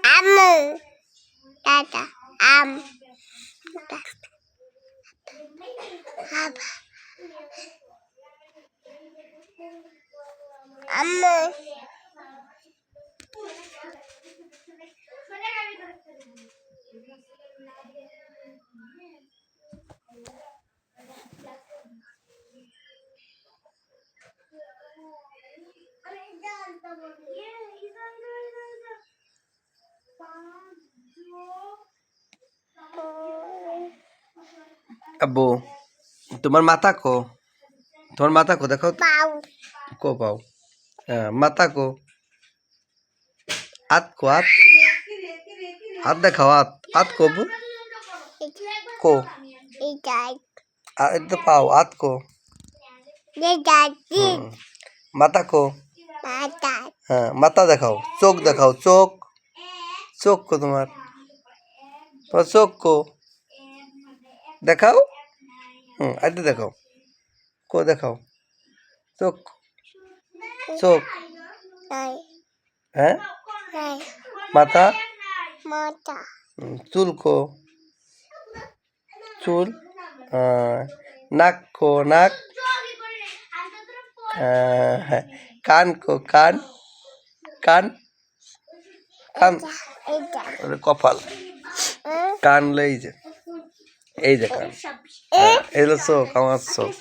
Amu. Tata. Am. Amu. আব্বু তোমার মাথা কো দেখো Pau. কো পাও হ্যাঁ মাথা কো হাত কো হাত দেখাও হাত কো আব্বু কো Ikai. এটা তো পাও হাত কো Ikai. মাথা কো Mata. হ্যাঁ মাথা দেখাও চোখ কো তোমার চোখ কো দেখাও এটা দেখাও কো দেখাও চোখ Đây. হ্যাঁ Đây. মাথা Mata. চুল কো চুল নাক কো নাক কান কো কান Ikai. কপাল কান এই যে কান এই হলো চোখ আমার চোখ